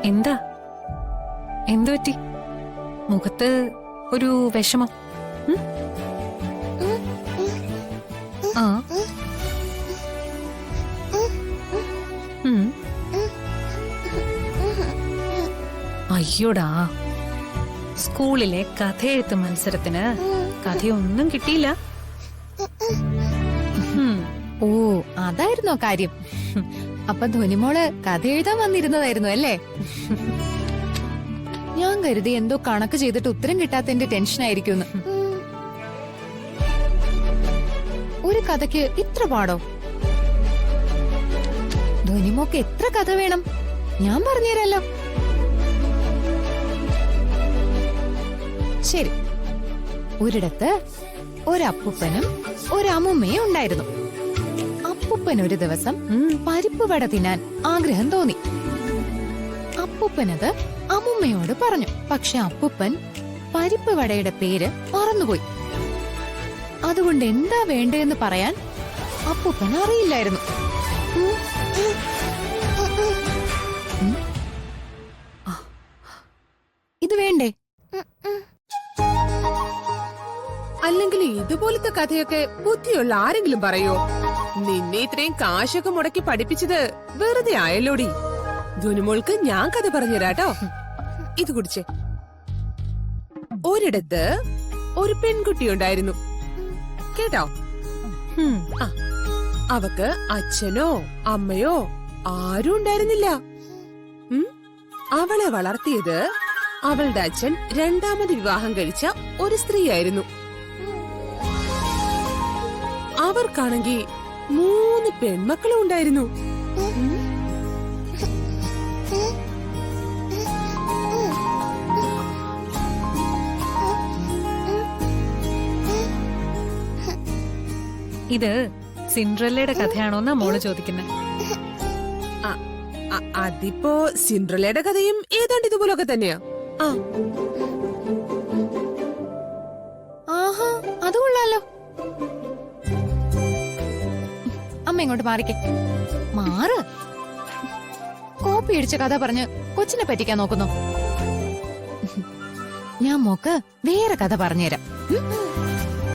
എന്താ എന്തു പറ്റി? മുഖത്ത് ഒരു വിഷമം. ആ അയ്യോടാ, സ്കൂളിലെ കഥയെഴുത്ത് മത്സരത്തിന് കഥയൊന്നും കിട്ടിയില്ല. ഓ, അതായിരുന്നോ കാര്യം? അപ്പൊ ധ്വനിമോള് കഥ എഴുതാൻ വന്നിരുന്നതായിരുന്നു അല്ലേ? ഞാൻ കരുതി എന്തോ കണക്ക് ചെയ്തിട്ട് ഉത്തരം കിട്ടാത്തതിന്റെ ടെൻഷനായിരിക്കും. ഒരു കഥയ്ക്ക് ഇത്ര പാടോ? ധ്വനിമോക്ക് എത്ര കഥ വേണം? ഞാൻ പറഞ്ഞുതരാലോ. ശരി, ഒരിടത്ത് ഒരപ്പൂപ്പനും ഒരമ്മുമ്മയും ഉണ്ടായിരുന്നു. അപ്പൂപ്പൻ ഒരു ദിവസം പരിപ്പ് വട തിന്നാൻ ആഗ്രഹം തോന്നി. അപ്പൂപ്പനത് അമ്മുമ്മയോട് പറഞ്ഞു. പക്ഷെ അപ്പൂപ്പൻ പരിപ്പ് വടയുടെ പേര് മറന്നുപോയി. അതുകൊണ്ട് എന്താ വേണ്ടതെന്ന് പറയാൻ അപ്പൂപ്പൻ അറിയില്ലായിരുന്നു. ഇത് വേണ്ടേ? അല്ലെങ്കിൽ ഇതുപോലത്തെ കഥയൊക്കെ ബുദ്ധിയുള്ള ആരെങ്കിലും പറയോ? നിന്നെ ഇത്രയും കാശൊക്കെ മുടക്കി പഠിപ്പിച്ചത് വെറുതെ ആയല്ലോടി. ധ്വനിമോൾക്ക് ഞാൻ കഥ പറഞ്ഞുതരാട്ടോ. ഇത് കുടിച്ചേ. ഒരിടത്ത് ഒരു പെൺകുട്ടി ഉണ്ടായിരുന്നു കേട്ടോ. അവക്ക് അച്ഛനോ അമ്മയോ ആരും ഉണ്ടായിരുന്നില്ല. അവളെ വളർത്തിയത് അവളുടെ അച്ഛൻ രണ്ടാമത് വിവാഹം കഴിച്ച ഒരു സ്ത്രീയായിരുന്നു. അവർക്കാണെങ്കിൽ 3 പെൺമക്കളും ഉണ്ടായിരുന്നു. ഇത് സിൻഡ്രല്ലയുടെ കഥയാണോന്നാ മോള് ചോദിക്കുന്നത്? അതിപ്പോ സിൻഡ്രല്ലയുടെ കഥയും ഏതാണ്ട് ഇതുപോലൊക്കെ തന്നെയാ. ആഹാ, അത് കൊള്ളാലോ. അമ്മ ഇങ്ങോട്ട് മാറിക്കേ. മാറ്. കോപ്പി അടിച്ച കഥ പറഞ്ഞ് കൊച്ചിനെ പറ്റിക്കാൻ നോക്കുന്നു. ഞാൻ മോക്ക് വേറെ കഥ പറഞ്ഞുതരാം.